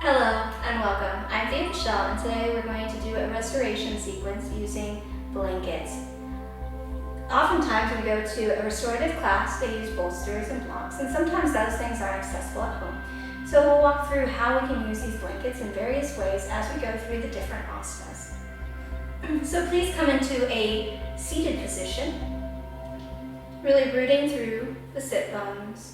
Hello and welcome. I'm Dave Michelle, and today we're going to do a restoration sequence using blankets. Oftentimes when we go to a restorative class, they use bolsters and blocks, and sometimes those things aren't accessible at home. So we'll walk through how we can use these blankets in various ways as we go through the different asanas. So please come into a seated position, really rooting through the sit bones,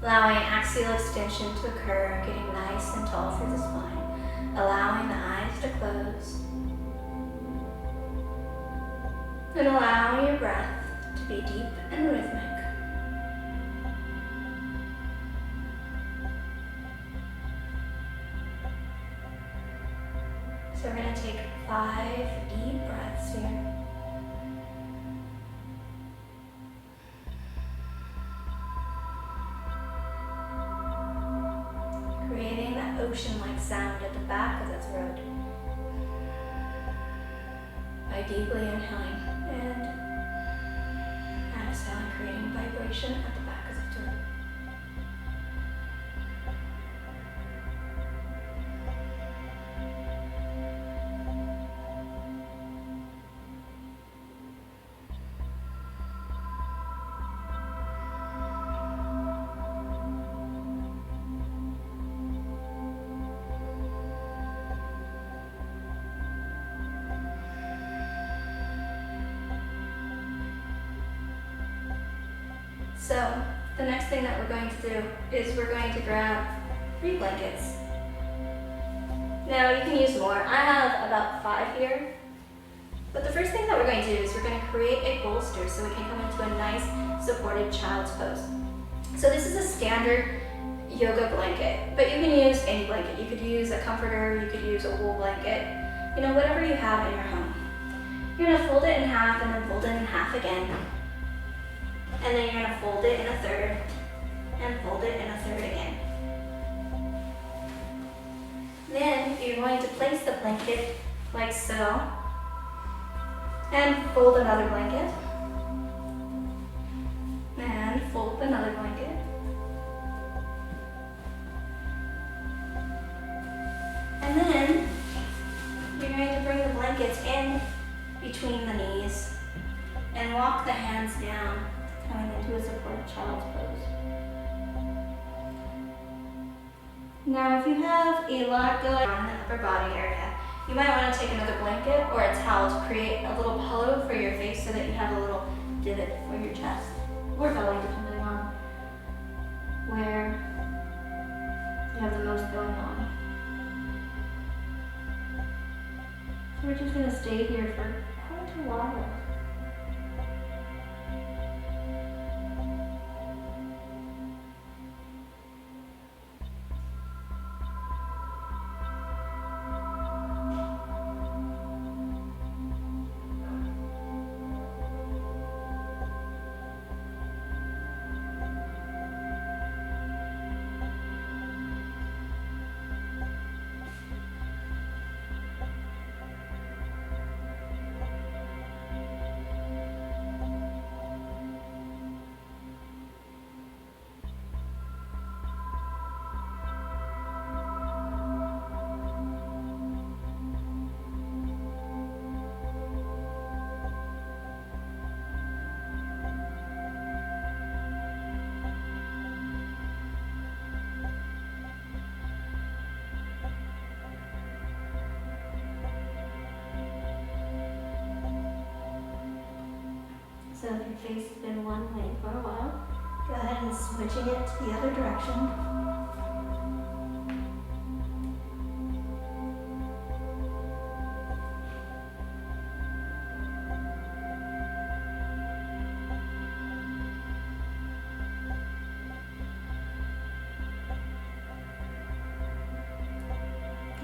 allowing axial extension to occur, getting nice and tall through the spine, allowing the eyes to close, and allowing your breath to be deep and rhythmic. So we're going to take 5 deep breaths here. Creating that ocean-like sound at the back of the throat by deeply inhaling and exhaling, creating vibration at the back of the throat. So the next thing that we're going to do is we're going to grab 3 blankets. Now you can use more. I have about 5 here. But the first thing that we're going to do is we're going to create a bolster so we can come into a nice supported child's pose. So this is a standard yoga blanket, but you can use any blanket. You could use a comforter, you could use a wool blanket, whatever you have in your home. You're going to fold it in half and then fold it in half again. And then you're going to fold it in a third and fold it in a third again. Then you're going to place the blanket like so and fold another blanket and fold another blanket and then you're going to bring the blankets in between the knees and walk the hands down, coming into a supported child's pose. Now if you have a lot going on in the upper body area, you might want to take another blanket or a towel to create a little pillow for your face so that you have a little divot for your chest or belly, depending on where you have the most going on. So we're just going to stay here for quite a while. So if your face has been one way for a while, go ahead and switching it to the other direction.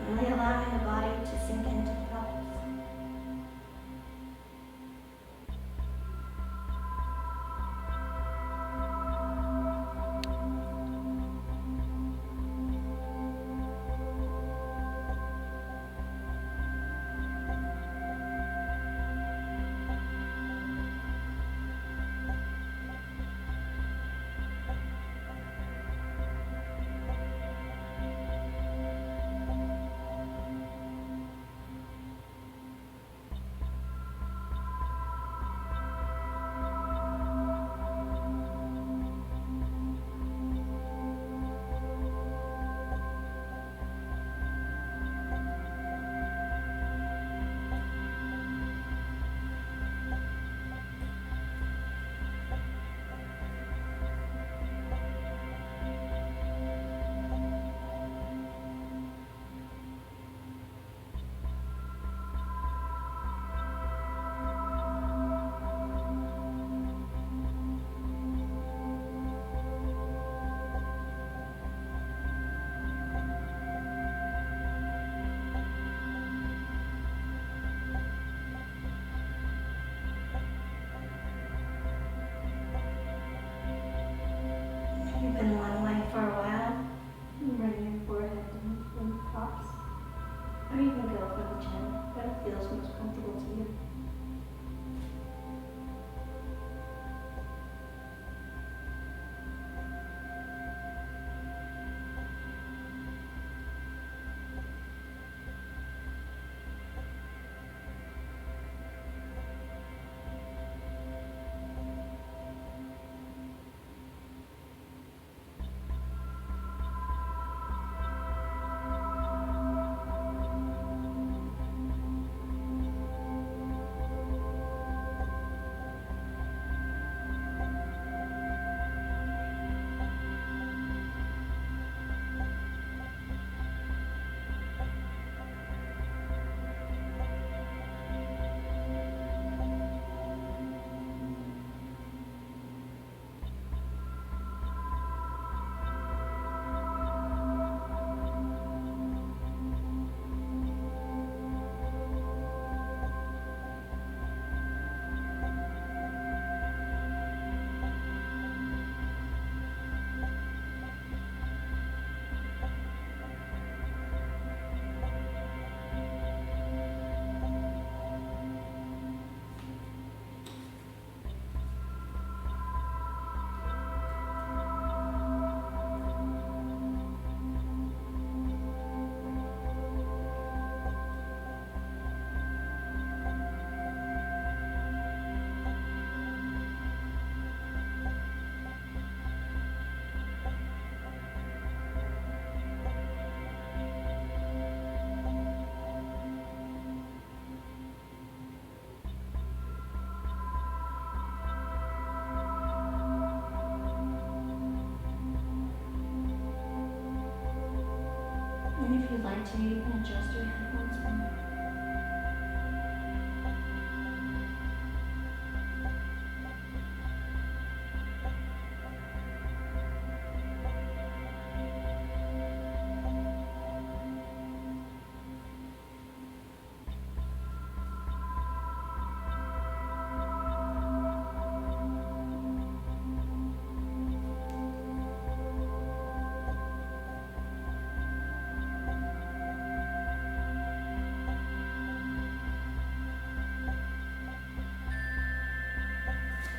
Really allowing the body to sink into the pelvis. And if you'd like to, you can adjust your headphones more.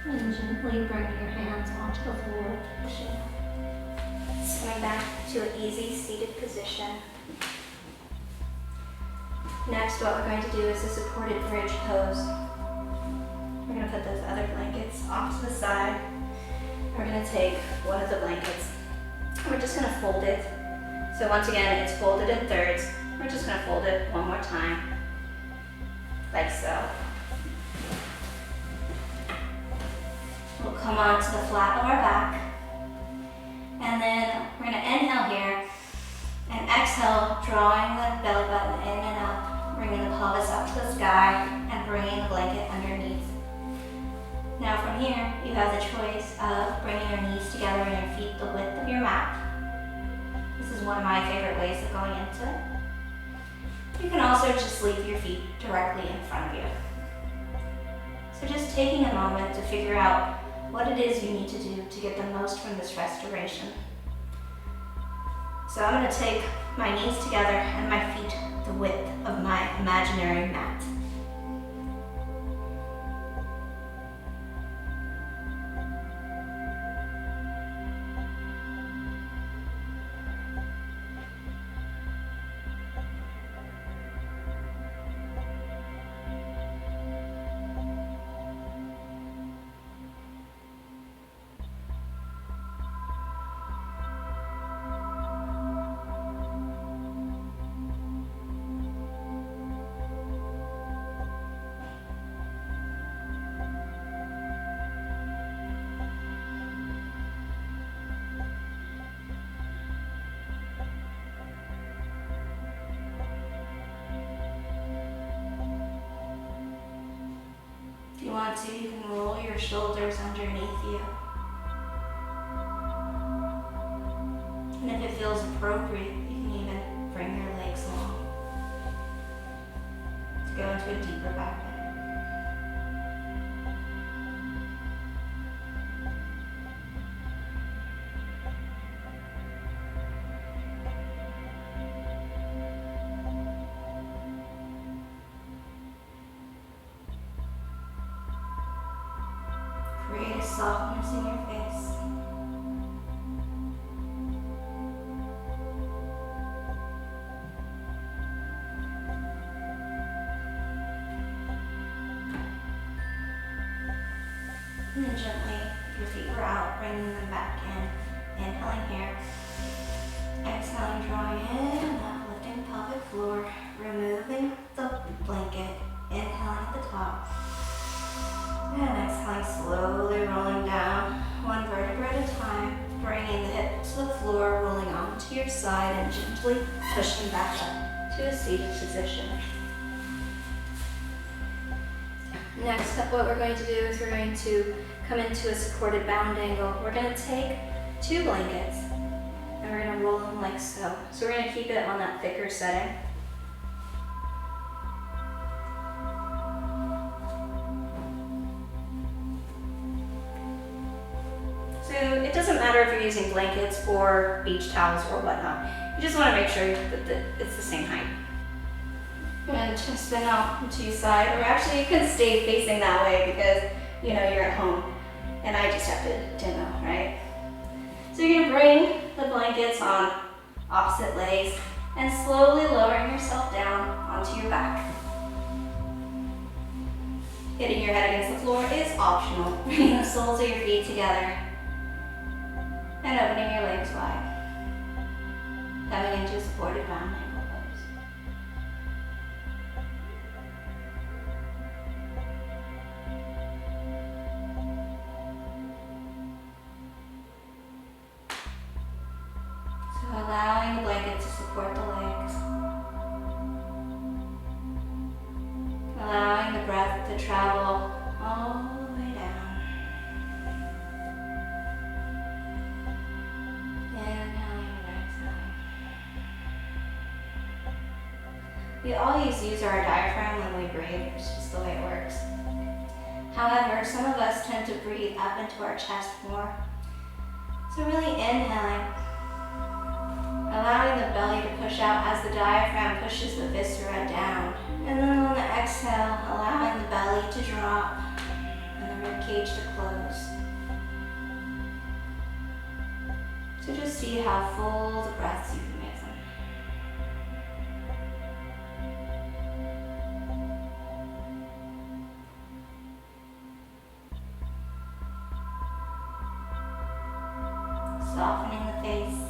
And gently bringing your hands onto the floor. Just coming back to an easy seated position. Next, what we're going to do is a supported bridge pose. We're going to put those other blankets off to the side. We're going to take one of the blankets. We're just going to fold it. So once again, it's folded in thirds. We're just going to fold it one more time, like so. We'll come onto the flat of our back. And then we're going to inhale here and exhale, drawing the belly button in and up, bringing the pelvis up to the sky and bringing the blanket underneath. Now from here, you have the choice of bringing your knees together and your feet the width of your mat. This is one of my favorite ways of going into it. You can also just leave your feet directly in front of you. So just taking a moment to figure out what it is you need to do to get the most from this restoration. So I'm going to take my knees together and my feet the width of my imaginary mat. If you want to, you can roll your shoulders underneath you. And if it feels appropriate, you can even bring your legs long to go into a deeper back bend. Create a softness in your face. And then gently, if your feet were out, bringing them back in. Inhaling here. Exhaling, drawing in and up, lifting the pelvic floor, removing the blanket. Inhaling at the top. And exhaling, slowly rolling down, one vertebra at a time, bringing the hip to the floor, rolling onto your side and gently pushing back up to a seated position. Next up, what we're going to do is we're going to come into a supported bound angle. We're going to take two blankets and we're going to roll them like so. So we're going to keep it on that thicker setting. So it doesn't matter if you're using blankets or beach towels or whatnot. You just want to make sure that it's the same height. And just spin out to your side, or actually you can stay facing that way because you know you're at home and I just have to demo, right? So you're gonna bring the blankets on opposite legs and slowly lowering yourself down onto your back. Hitting your head against the floor is optional. Bringing the soles of your feet together and opening your legs wide. Coming into a supported bound ankle pose. So allowing the blanket to support the legs. We always use our diaphragm when we breathe. It's just the way it works. However, some of us tend to breathe up into our chest more. So really inhaling, allowing the belly to push out as the diaphragm pushes the viscera down. And then on the exhale, allowing the belly to drop and the ribcage to close. So just see how full the breaths you can make them. Softening the face.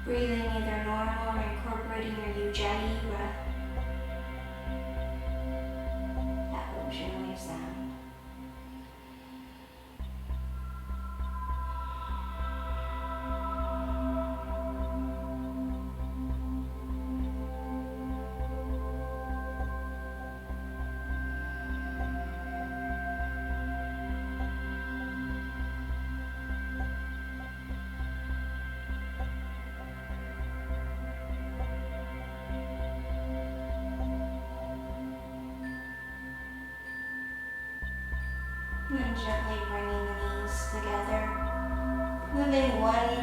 Breathing either normal or incorporating your Ujjayi breath. That ocean wave sound. And then gently bringing the knees together. Moving one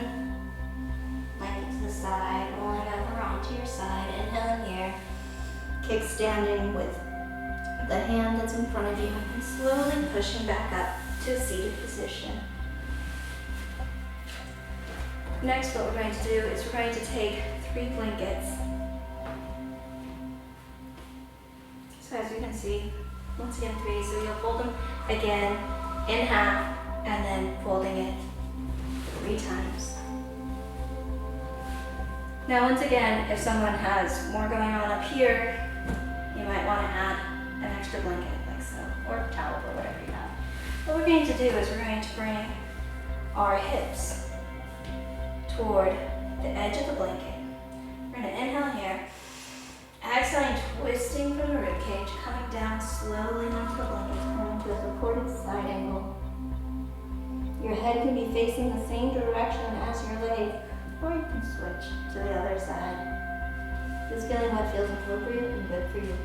leg to the side, rolling over onto your side. Inhaling here. Kickstanding with the hand that's in front of you and slowly pushing back up to a seated position. Next, what we're going to do is we're going to take 3 blankets. So as you can see, once again 3, so you'll fold them again in half and then folding it 3 times. Now once again, if someone has more going on up here, you might want to add an extra blanket like so, or towel or whatever you have. What we're going to do is we're going to bring our hips toward the edge of the blanket. We're going to inhale here. Exhaling, twisting from the ribcage, coming down slowly onto the blanket, coming to a supported side angle. Your head can be facing the same direction as your leg, or you can switch to the other side. Just feeling what feels appropriate and good for you.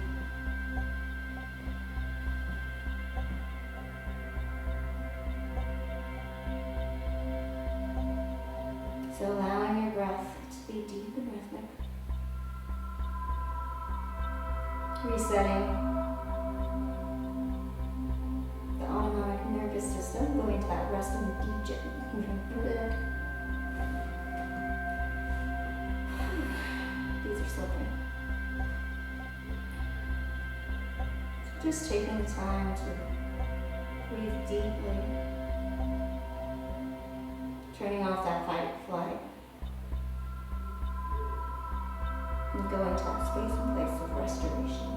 So allowing your breath to be deep and rhythmic. Resetting the autonomic nervous system, going to that rest and deep good. These are slipping. Just taking the time to breathe deeply, turning off that fight or flight, and going to that space and place of restoration.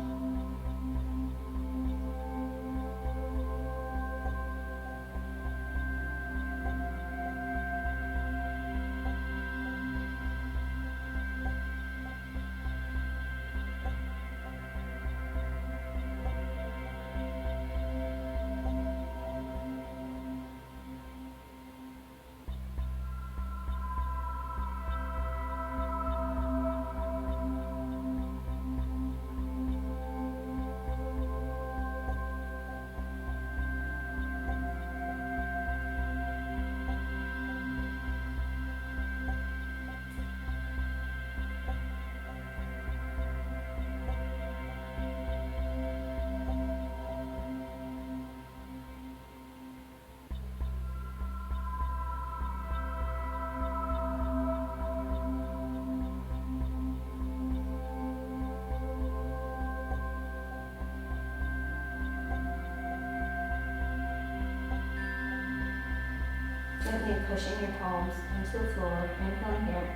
Gently pushing your palms into the floor, inhaling here.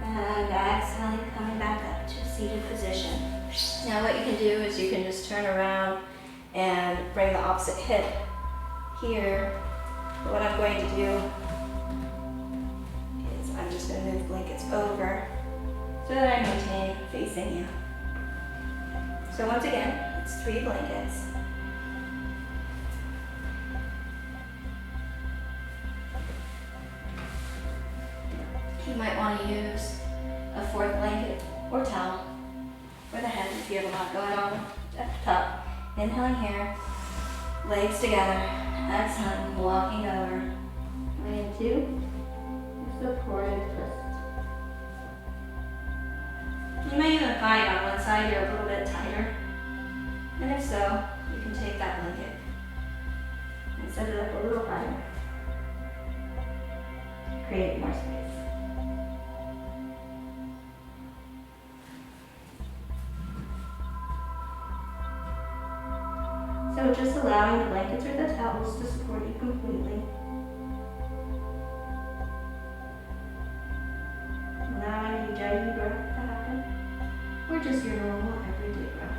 And exhaling, coming back up to a seated position. Now what you can do is you can just turn around and bring the opposite hip here. But what I'm going to do is I'm just going to move the blankets over so that I maintain facing you. So once again, That's 3 blankets. You might want to use a 4th blanket or towel for the head if you have a lot going on at the top. Inhaling here, legs together. Exhaling, walking over. Coming into supported twist. You may even find on one side you're a little bit tighter. And if so, you can take that blanket and set it up a little higher. Create more space. So just allowing the blankets or the towels to support you completely. Allowing the ujjayi breath to happen, or just your normal everyday breath.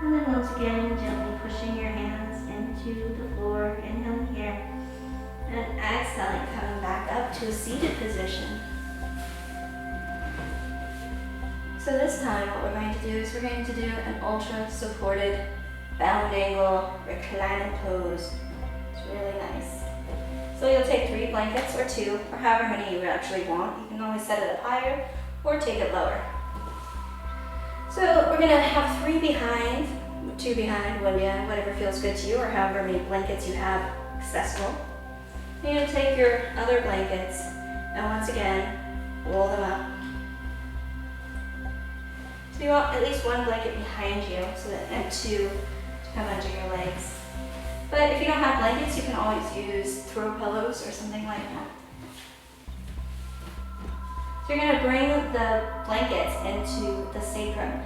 And then once again, gently pushing your hands into the floor, inhaling here, and exhaling, coming back up to a seated position. So this time what we're going to do is we're going to do an ultra supported bound angle reclining pose. It's really nice. So you'll take 3 blankets or 2, or however many you actually want. You can always set it up higher or take it lower. So we're going to have 3 behind, 2 behind, 1 behind, whatever feels good to you, or however many blankets you have accessible. You're going to take your other blankets and once again, roll them up. So you want at least 1 blanket behind you and 2 to come under your legs. But if you don't have blankets, you can always use throw pillows or something like that. So you're going to bring the blankets into the sacrum,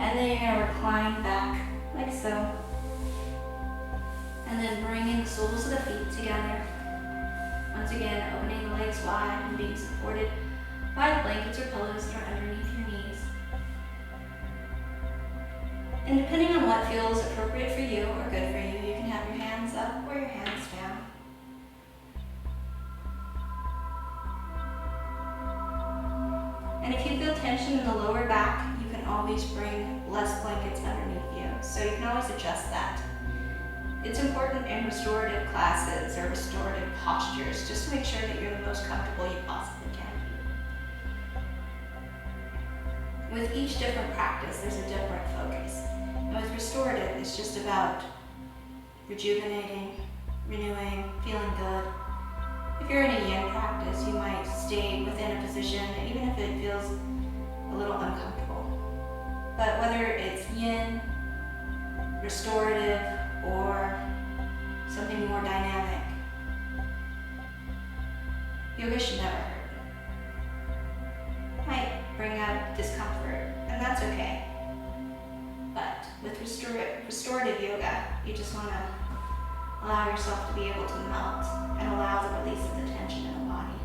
and then you're going to recline back like so. And then bringing the soles of the feet together. Once again, opening the legs wide and being supported by the blankets or pillows that are underneath your knees. And depending on what feels appropriate for you or good for you, you can have your hands up or your hands down. And if you feel tension in the lower back, you can always bring less blankets underneath you. So you can always adjust that. It's important in restorative classes or restorative postures just to make sure that you're the most comfortable you possibly can be. With each different practice, there's a different focus. And with restorative, it's just about rejuvenating, renewing, feeling good. If you're in a yin practice, you might stay within a position even if it feels a little uncomfortable. But whether it's yin, restorative, or something more dynamic, yoga should never hurt. It might bring up discomfort, and that's okay. But with restorative yoga, you just want to allow yourself to be able to melt and allow the release of the tension in the body.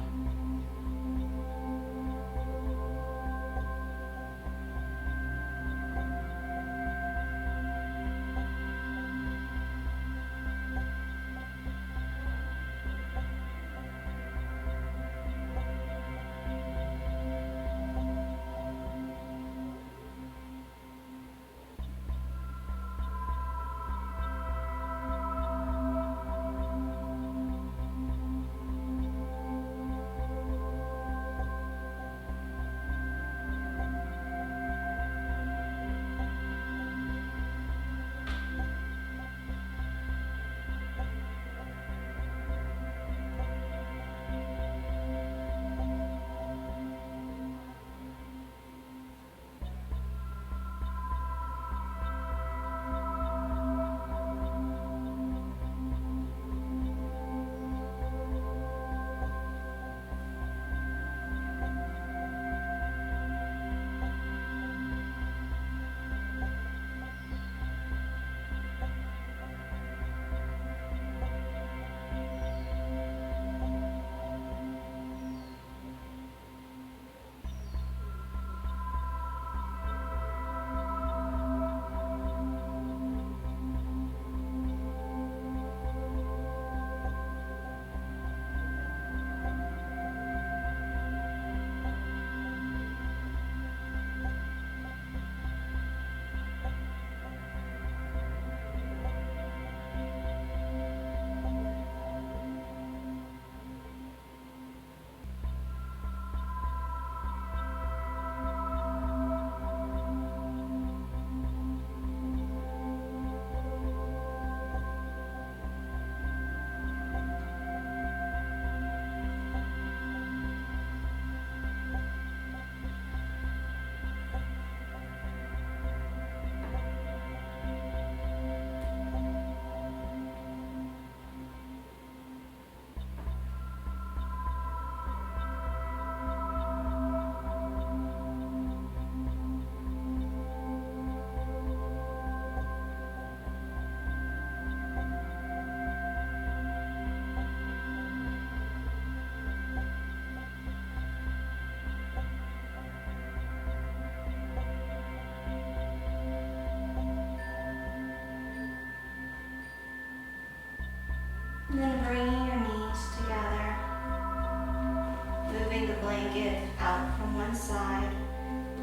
blanket out from one side,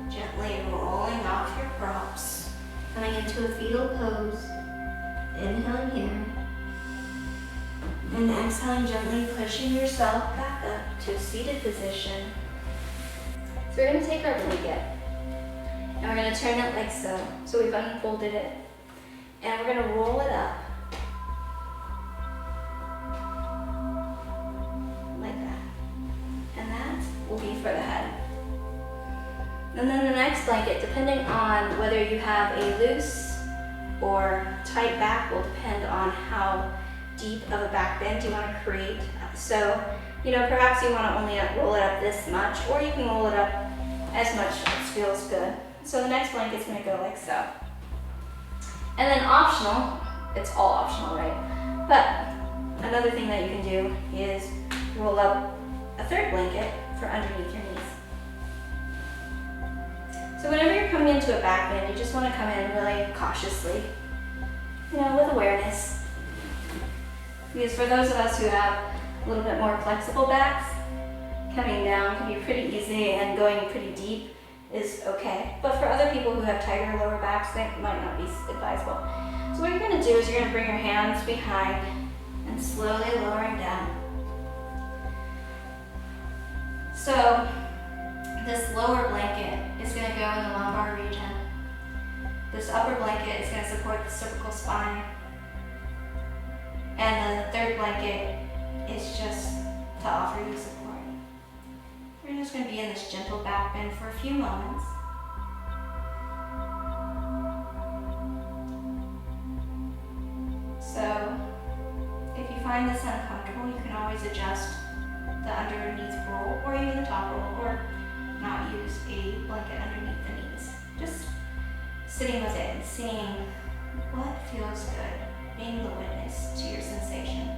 gently rolling off your props, coming into a fetal pose. Inhaling here, and exhaling, gently pushing yourself back up to a seated position. So we're going to take our blanket, and we're going to turn it like so. So we've unfolded it, and we're going to roll it up like that. And that will be for the head. And then the next blanket, depending on whether you have a loose or tight back, will depend on how deep of a back bend you want to create. So, perhaps you want to only roll it up this much, or you can roll it up as much as feels good. So the next blanket's going to go like so. And then optional, it's all optional, right? But another thing that you can do is roll up a third blanket for underneath your knees. So whenever you're coming into a back bend, you just want to come in really cautiously, with awareness. Because for those of us who have a little bit more flexible backs, coming down can be pretty easy, and going pretty deep is okay. But for other people who have tighter lower backs, that might not be advisable. So what you're going to do is you're going to bring your hands behind and slowly lowering down. So this lower blanket is going to go in the lumbar region. This upper blanket is going to support the cervical spine. And the third blanket is just to offer you support. We're just going to be in this gentle back bend for a few moments. So if you find this uncomfortable, you can always adjust the underneath roll, or even the top roll, or not use a blanket underneath the knees. Just sitting with it and seeing what feels good, being the witness to your sensation.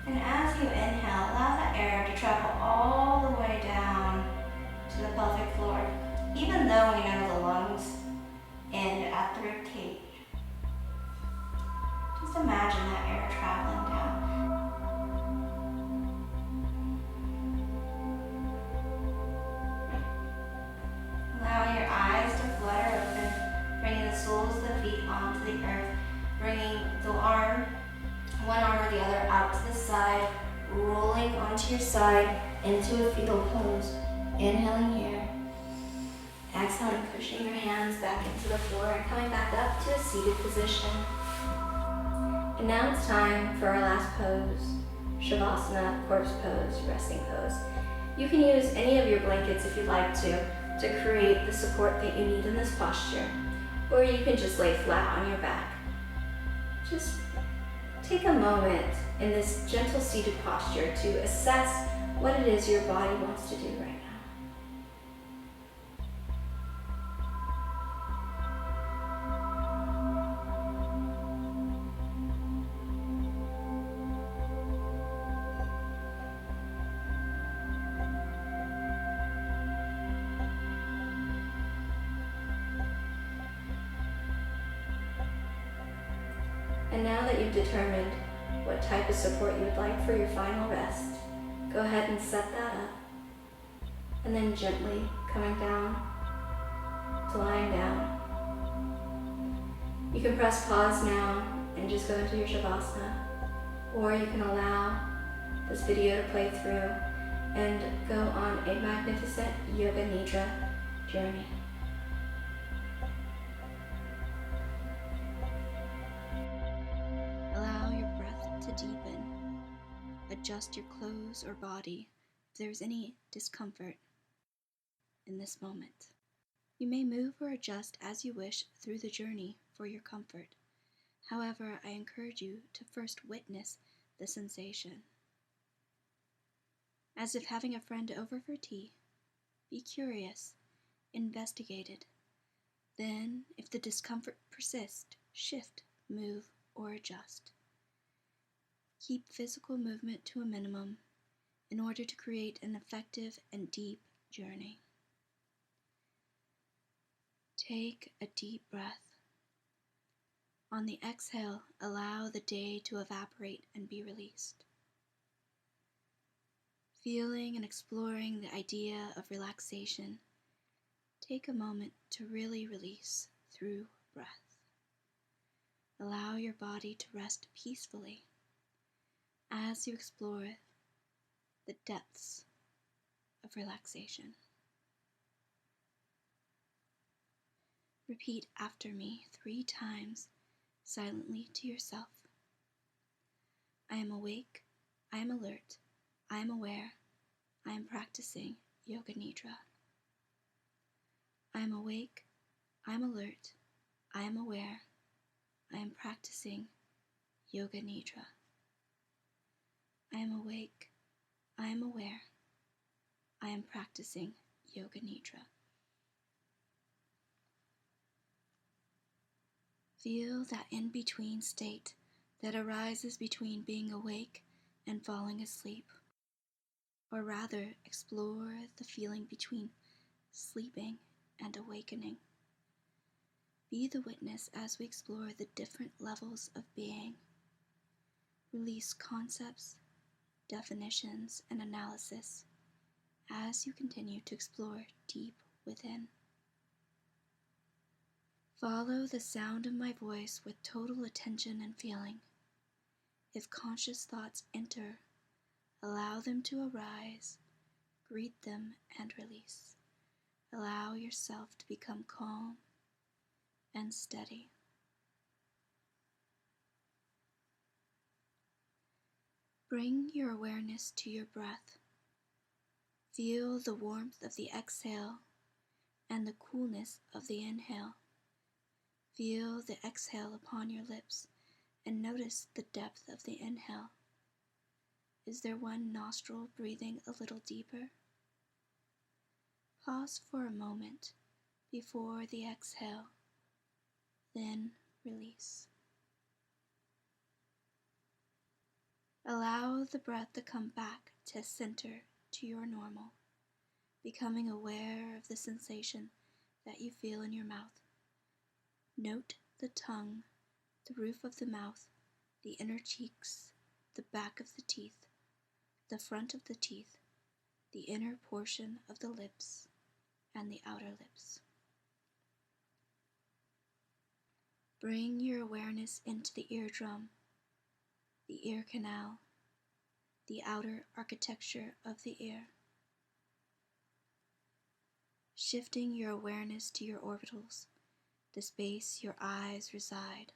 And as you inhale, allow the air to travel all the way down to the pelvic floor, even though we know the lungs end at the rib cage. Just imagine that air traveling down. Allowing your eyes to flutter open, bringing the soles of the feet onto the earth, bringing the one arm or the other out to the side, rolling onto your side into a fetal pose. Inhaling here. Exhaling, pushing your hands back into the floor and coming back up to a seated position. And now it's time for our last pose, Shavasana, corpse pose, resting pose. You can use any of your blankets if you'd like to create the support that you need in this posture. Or you can just lay flat on your back. Just take a moment in this gentle seated posture to assess what it is your body wants to do right now. And now that you've determined what type of support you would like for your final rest, go ahead and set that up. And then gently coming down to lying down. You can press pause now and just go into your Shavasana, or you can allow this video to play through and go on a magnificent Yoga Nidra journey. Allow your breath to deepen. Adjust your clothes or body if there's any discomfort in this moment. You may move or adjust as you wish through the journey for your comfort. However, I encourage you to first witness the sensation. As if having a friend over for tea, be curious, investigate it. Then, if the discomfort persists, shift, move, or adjust. Keep physical movement to a minimum in order to create an effective and deep journey. Take a deep breath. On the exhale, allow the day to evaporate and be released. Feeling and exploring the idea of relaxation, take a moment to really release through breath. Allow your body to rest peacefully as you explore the depths of relaxation. Repeat after me 3 times silently to yourself. I am awake, I am alert, I am aware, I am practicing Yoga Nidra. I am awake, I am alert, I am aware, I am practicing Yoga Nidra. I am awake, I am aware, I am practicing Yoga Nidra. Feel that in-between state that arises between being awake and falling asleep, or rather explore the feeling between sleeping and awakening. Be the witness as we explore the different levels of being. Release concepts, definitions, and analysis as you continue to explore deep within. Follow the sound of my voice with total attention and feeling. If conscious thoughts enter, allow them to arise, greet them, and release. Allow yourself to become calm and steady. Bring your awareness to your breath. Feel the warmth of the exhale and the coolness of the inhale. Feel the exhale upon your lips and notice the depth of the inhale. Is there one nostril breathing a little deeper? Pause for a moment before the exhale, then release. Allow the breath to come back to center to your normal, becoming aware of the sensation that you feel in your mouth. Note the tongue, the roof of the mouth, the inner cheeks, the back of the teeth, the front of the teeth, the inner portion of the lips, and the outer lips. Bring your awareness into the eardrum, the ear canal, the outer architecture of the ear. Shifting your awareness to your orbitals, the space your eyes reside.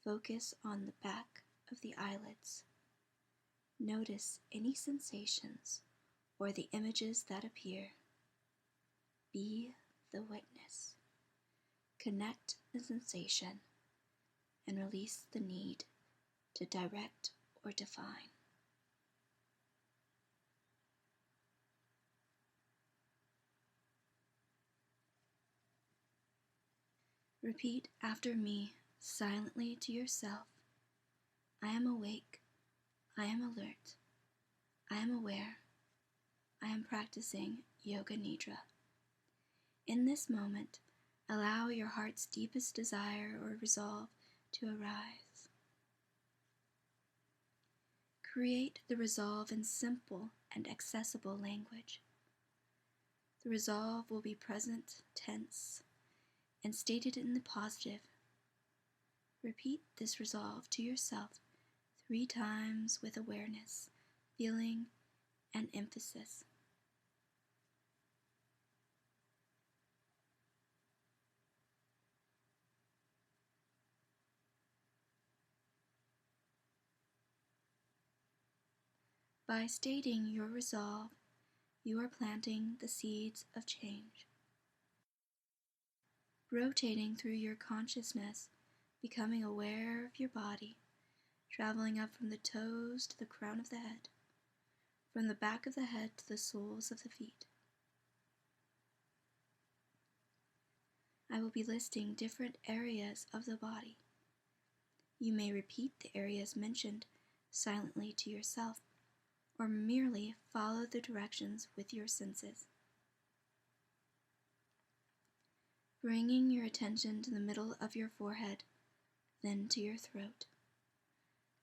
Focus on the back of the eyelids. Notice any sensations or the images that appear. Be the witness. Connect the sensation and release the need to direct or define. Repeat after me silently to yourself. I am awake, I am alert, I am aware, I am practicing Yoga Nidra. In this moment, allow your heart's deepest desire or resolve to arise. Create the resolve in simple and accessible language. The resolve will be present tense and stated in the positive. Repeat this resolve to yourself 3 times with awareness, feeling, and emphasis. By stating your resolve, you are planting the seeds of change. Rotating through your consciousness, becoming aware of your body, traveling up from the toes to the crown of the head, from the back of the head to the soles of the feet. I will be listing different areas of the body. You may repeat the areas mentioned silently to yourself, or merely follow the directions with your senses. Bringing your attention to the middle of your forehead, then to your throat,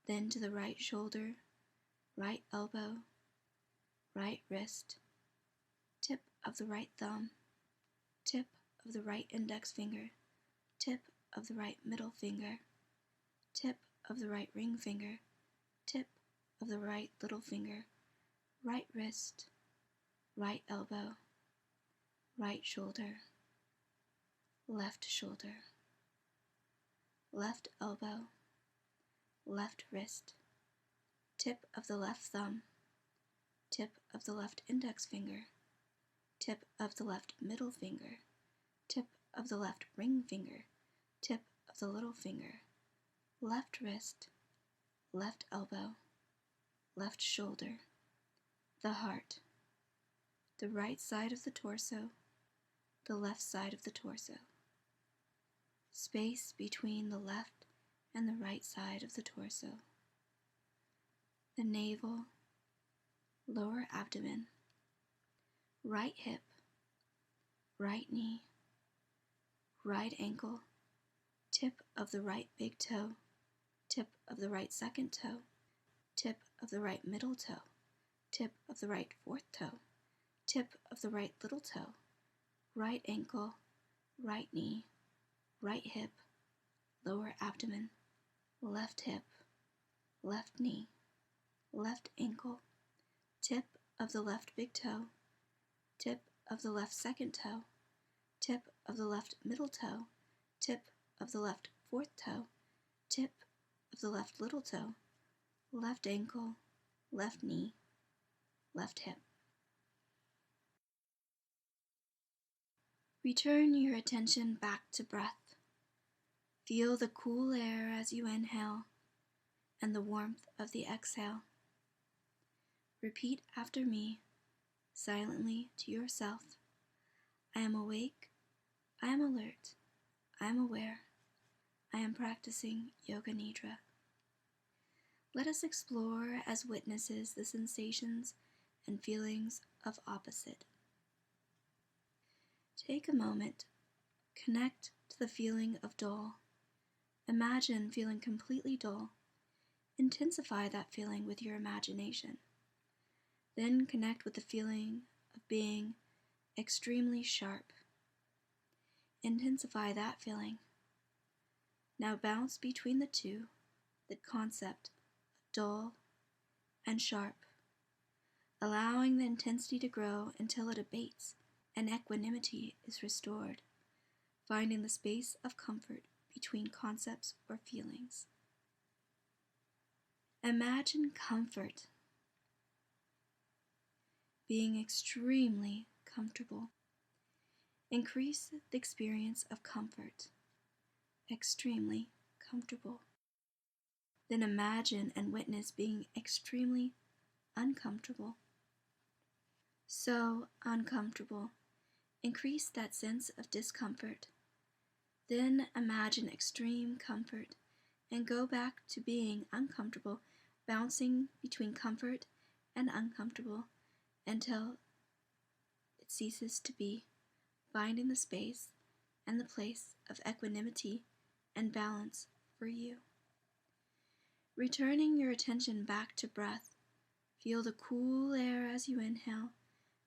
then to the right shoulder, right elbow, right wrist, tip of the right thumb, tip of the right index finger, tip of the right middle finger, tip of the right ring finger, tip of the right little finger, right wrist, right elbow, right shoulder, left shoulder, left elbow, left wrist, tip of the left thumb, tip of the left index finger, tip of the left middle finger, tip of the left ring finger, tip of the little finger, left wrist, left elbow, left shoulder, the heart, the right side of the torso, the left side of the torso, space between the left and the right side of the torso, the navel, lower abdomen, right hip, right knee, right ankle, tip of the right big toe, tip of the right second toe, tip of the right middle toe, tip of the right fourth toe, tip of the right little toe, right ankle, right knee, right hip, lower abdomen, left hip, left knee, left ankle, tip of the left big toe, tip of the left second toe, tip of the left middle toe, tip of the left fourth toe, tip of the left little toe, left ankle, left knee, left hip. Return your attention back to breath. Feel the cool air as you inhale and the warmth of the exhale. Repeat after me, silently to yourself. I am awake, I am alert, I am aware, I am practicing Yoga Nidra. Let us explore as witnesses the sensations and feelings of opposite. Take a moment, connect to the feeling of dull. Imagine feeling completely dull. Intensify that feeling with your imagination. Then connect with the feeling of being extremely sharp. Intensify that feeling. Now bounce between the two, the concept of dull and sharp, allowing the intensity to grow until it abates and equanimity is restored, finding the space of comfort between concepts or feelings. Imagine comfort, being extremely comfortable. Increase the experience of comfort, extremely comfortable. Then imagine and witness being extremely uncomfortable. So uncomfortable. Increase that sense of discomfort. Then imagine extreme comfort and go back to being uncomfortable, bouncing between comfort and uncomfortable until it ceases to be, finding the space and the place of equanimity and balance for you. Returning your attention back to breath, feel the cool air as you inhale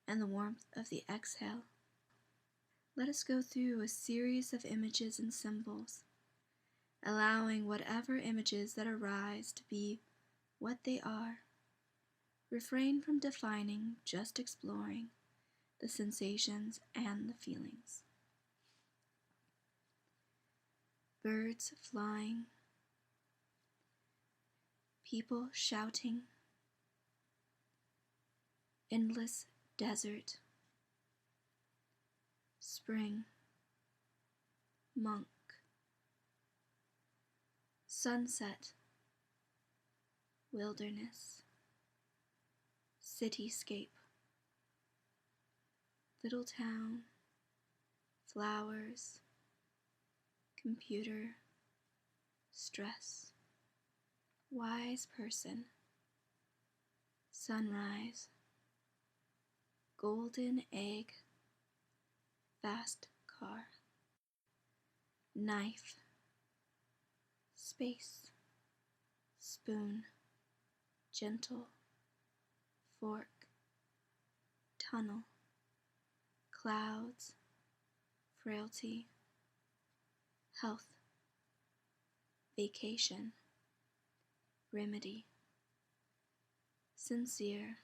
and the warmth of the exhale. Let us go through a series of images and symbols, allowing whatever images that arise to be what they are. Refrain from defining, just exploring the sensations and the feelings. Birds flying, people shouting, endless desert, spring, monk, sunset, wilderness, cityscape, little town, flowers, computer, stress, wise person, sunrise, golden egg, fast car, knife, space, spoon, gentle, fork, tunnel, clouds, frailty, health, vacation, remedy, sincere,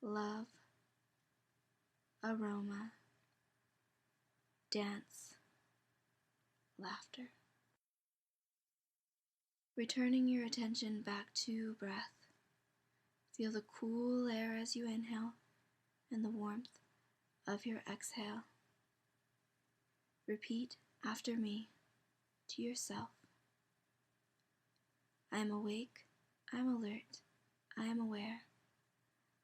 love, aroma, dance, laughter. Returning your attention back to breath, feel the cool air as you inhale and the warmth of your exhale. Repeat after me to yourself. I am awake, I am alert, I am aware,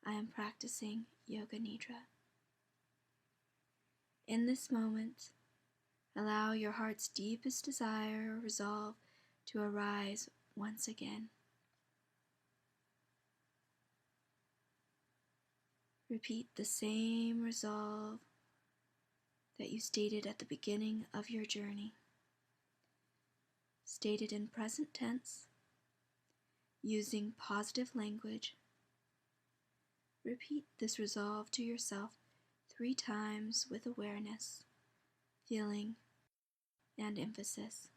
I am practicing Yoga Nidra. In this moment, allow your heart's deepest desire or resolve to arise once again. Repeat the same resolve that you stated at the beginning of your journey. Stated in present tense, using positive language. Repeat this resolve to yourself 3 times with awareness, feeling, and emphasis.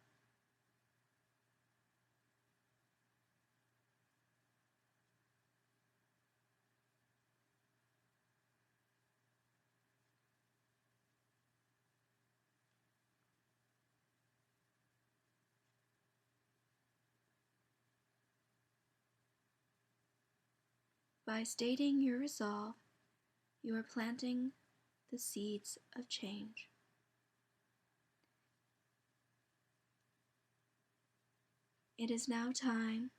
By stating your resolve, you are planting the seeds of change. It is now time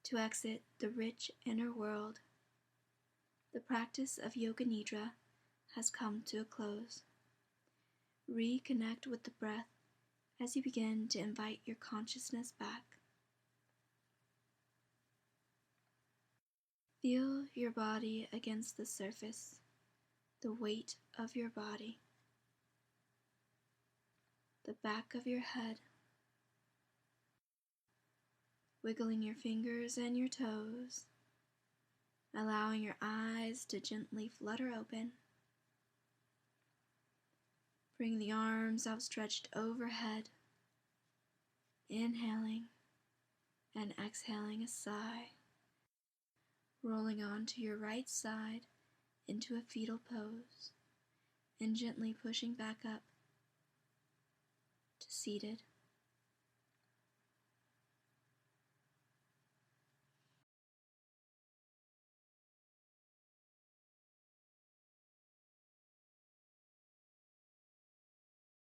to exit the rich inner world. The practice of Yoga Nidra has come to a close. Reconnect with the breath as you begin to invite your consciousness back. Feel your body against the surface, the weight of your body, the back of your head, wiggling your fingers and your toes, allowing your eyes to gently flutter open. Bring the arms outstretched overhead, inhaling and exhaling a sigh, rolling onto your right side into a fetal pose, and gently pushing back up to seated.